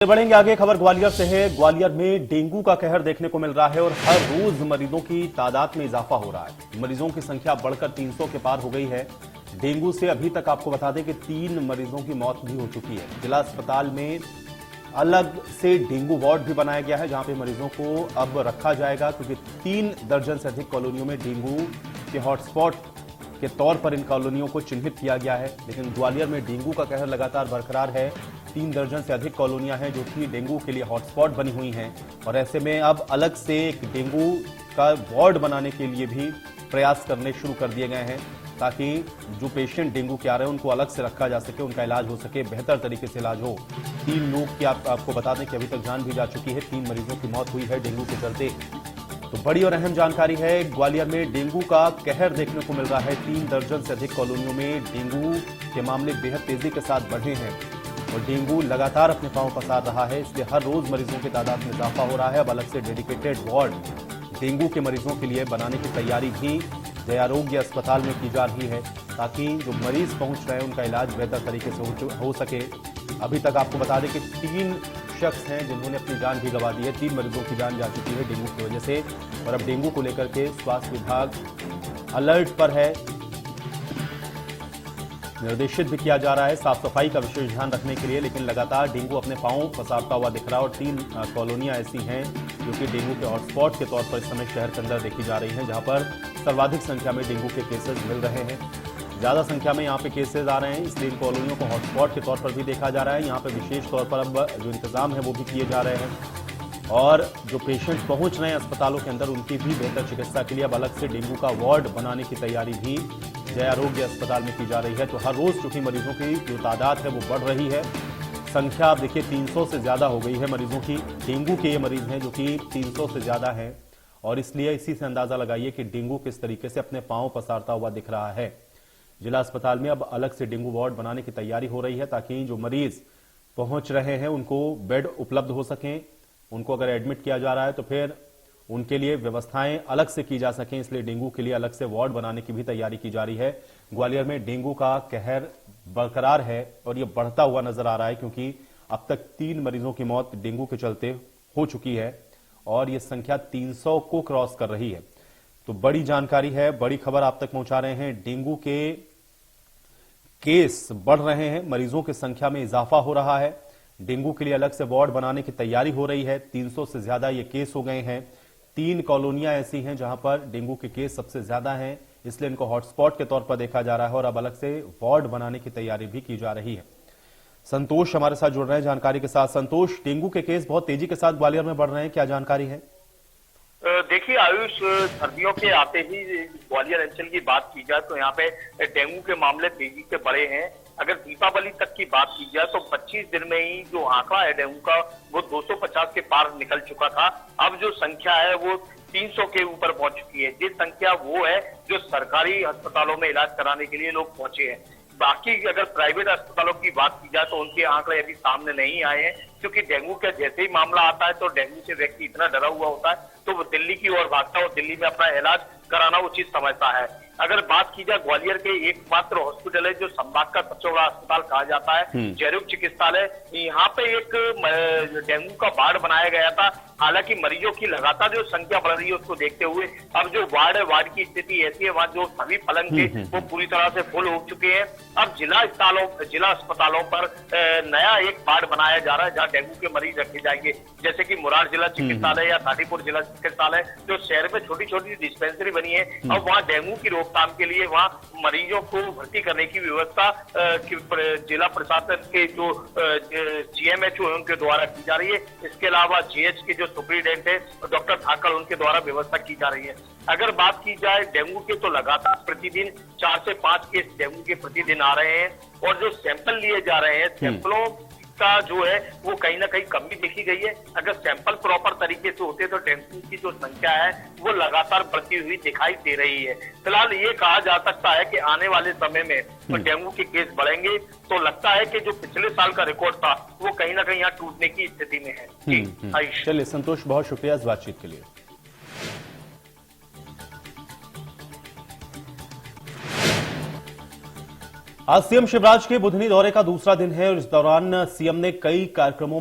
बढ़ेंगे आगे। खबर ग्वालियर से है। ग्वालियर में डेंगू का कहर देखने को मिल रहा है और हर रोज मरीजों की तादाद में इजाफा हो रहा है। मरीजों की संख्या बढ़कर 300 के पार हो गई है। डेंगू से अभी तक आपको बता दें कि 3 मरीजों की मौत भी हो चुकी है। जिला अस्पताल में अलग से डेंगू वार्ड भी बनाया गया है, जहां पे मरीजों को अब रखा जाएगा, क्योंकि 3 दर्जन से अधिक कॉलोनियों में डेंगू के हॉटस्पॉट के तौर पर इन कॉलोनियों को चिन्हित किया गया है। लेकिन ग्वालियर में डेंगू का कहर लगातार बरकरार है। 3 दर्जन से अधिक कॉलोनियां हैं जो कि डेंगू के लिए हॉटस्पॉट बनी हुई हैं, और ऐसे में अब अलग से एक डेंगू का वार्ड बनाने के लिए भी प्रयास करने शुरू कर दिए गए हैं, ताकि जो पेशेंट डेंगू के आ रहे हैं उनको अलग से रखा जा सके, उनका इलाज हो सके, बेहतर तरीके से इलाज हो। 3 लोग की आपको बता दें कि अभी तक जान भी जा चुकी है। 3 मरीजों की मौत हुई है डेंगू के चलते। तो बड़ी और अहम जानकारी है। ग्वालियर में डेंगू का कहर देखने को मिल रहा है। 3 दर्जन से अधिक कॉलोनियों में डेंगू के मामले बेहद तेजी के साथ बढ़े हैं और डेंगू लगातार अपने पांव पसार रहा है। इसलिए हर रोज मरीजों की तादाद में इजाफा हो रहा है। अब अलग से डेडिकेटेड वार्ड डेंगू के मरीजों के लिए बनाने की तैयारी भी जय आरोग्य अस्पताल में की जा रही है, ताकि जो मरीज पहुंच रहे हैं उनका इलाज बेहतर तरीके से हो सके। अभी तक आपको बता दें कि 3 शख्स हैं जिन्होंने अपनी जान भी गंवा दी है। 3 मरीजों की जान जा चुकी है डेंगू की वजह से, और अब डेंगू को लेकर के स्वास्थ्य विभाग अलर्ट पर है। निर्देशित भी किया जा रहा है साफ सफाई का विशेष ध्यान रखने के लिए, लेकिन लगातार डेंगू अपने पांव पसारता हुआ दिख रहा है। और 3 कॉलोनियां ऐसी हैं जो कि डेंगू के हॉटस्पॉट के तौर पर इस समय शहर के अंदर देखी जा रही हैं, जहां पर सर्वाधिक संख्या में डेंगू के केसेस मिल रहे हैं। ज्यादा संख्या में यहाँ पे केसेस आ रहे हैं, इसलिए इन कॉलोनियों को हॉटस्पॉट के तौर पर भी देखा जा रहा है। यहाँ पे विशेष तौर पर अब जो इंतजाम है वो भी किए जा रहे हैं, और जो पेशेंट पहुंच रहे हैं अस्पतालों के अंदर उनकी भी बेहतर चिकित्सा के लिए अब अलग से डेंगू का वार्ड बनाने की तैयारी भी जय आरोग्य अस्पताल में की जा रही है। तो हर रोज चूंकि मरीजों की जो तादाद है वो बढ़ रही है, संख्या आप देखिए 300 से ज्यादा हो गई है मरीजों की। डेंगू के ये मरीज हैं जो कि 300 से ज्यादा है, और इसलिए इसी से अंदाजा लगाइए कि डेंगू किस तरीके से अपने पांव पसारता हुआ दिख रहा है। जिला अस्पताल में अब अलग से डेंगू वार्ड बनाने की तैयारी हो रही है, ताकि जो मरीज पहुंच रहे हैं उनको बेड उपलब्ध हो सकें। उनको अगर एडमिट किया जा रहा है तो फिर उनके लिए व्यवस्थाएं अलग से की जा सकें, इसलिए डेंगू के लिए अलग से वार्ड बनाने की भी तैयारी की जा रही है। ग्वालियर में डेंगू का कहर बरकरार है और यह बढ़ता हुआ नजर आ रहा है, क्योंकि अब तक 3 मरीजों की मौत डेंगू के चलते हो चुकी है और यह संख्या 300 को क्रॉस कर रही है। तो बड़ी जानकारी है, बड़ी खबर आप तक पहुंचा रहे हैं। डेंगू के केस बढ़ रहे हैं, मरीजों की संख्या में इजाफा हो रहा है। डेंगू के लिए अलग से वार्ड बनाने की तैयारी हो रही है। 300 से ज्यादा ये केस हो गए हैं। 3 कॉलोनियां ऐसी हैं जहां पर डेंगू के केस सबसे ज्यादा हैं, इसलिए इनको हॉटस्पॉट के तौर पर देखा जा रहा है और अब अलग से वार्ड बनाने की तैयारी भी की जा रही है। संतोष हमारे साथ जुड़ रहे हैं जानकारी के साथ। संतोष, डेंगू के केस बहुत तेजी के साथ ग्वालियर में बढ़ रहे हैं, क्या जानकारी है? देखिए आयुष, सर्दियों के आते ही ग्वालियर अंचल की बात की जाए तो यहाँ पे डेंगू के मामले तेजी से बढ़े हैं। अगर दीपावली तक की बात की जाए तो 25 दिन में ही जो आंकड़ा है डेंगू का वो 250 के पार निकल चुका था। अब जो संख्या है वो 300 के ऊपर पहुंच चुकी है। ये संख्या वो है जो सरकारी अस्पतालों में इलाज कराने के लिए लोग पहुंचे हैं। बाकी अगर प्राइवेट अस्पतालों की बात की जाए तो उनके आंकड़े अभी सामने नहीं आए हैं, क्योंकि डेंगू का जैसे ही मामला आता है तो डेंगू से व्यक्ति इतना डरा हुआ होता है तो वो दिल्ली की ओर भागता है और दिल्ली में अपना इलाज कराना उचित समझता है। अगर बात की जाए ग्वालियर के एकमात्र हॉस्पिटल है जो संभाग का सबसे बड़ा अस्पताल कहा जाता है, जयरोग चिकित्सालय, यहाँ पे एक डेंगू का वार्ड बनाया गया था। हालांकि मरीजों की लगातार जो संख्या बढ़ रही है उसको देखते हुए अब जो वार्ड है, वार्ड की स्थिति ऐसी है, वहां जो सभी पलंग थे वो पूरी तरह से फुल हो चुके हैं। अब जिला अस्पतालों पर नया एक वार्ड बनाया जा रहा है जहाँ डेंगू के मरीज रखे जाएंगे, जैसे कि मुरार जिला चिकित्सालय या थाटीपुर जिला चिकित्सालय, जो शहर में छोटी छोटी डिस्पेंसरी बनी है। अब वहाँ डेंगू की रोकथाम के लिए वहाँ मरीजों को भर्ती करने की व्यवस्था जिला प्रशासन के जो GMHO है उनके द्वारा की जा रही है। इसके अलावा GH के जो सुप्रीडेंट है डॉक्टर ठाकर, उनके द्वारा व्यवस्था की जा रही है। अगर बात की जाए डेंगू के तो लगातार प्रतिदिन 4 से 5 केस डेंगू के प्रतिदिन आ रहे हैं, और जो सैंपल लिए जा रहे हैं सैंपलों का जो है वो कहीं ना कहीं कमी देखी गई है। अगर सैंपल प्रॉपर तरीके से होते तो डेंगू की जो संख्या है वो लगातार बढ़ती हुई दिखाई दे रही है। फिलहाल ये कहा जा सकता है कि आने वाले समय में तो डेंगू के केस बढ़ेंगे, तो लगता है कि जो पिछले साल का रिकॉर्ड था वो कहीं ना कहीं यहाँ टूटने की स्थिति में है। आयुष, चलिए संतोष, बहुत शुक्रिया इस बातचीत के लिए। आज सीएम शिवराज के बुधनी दौरे का दूसरा दिन है और इस दौरान सीएम ने कई कार्यक्रमों में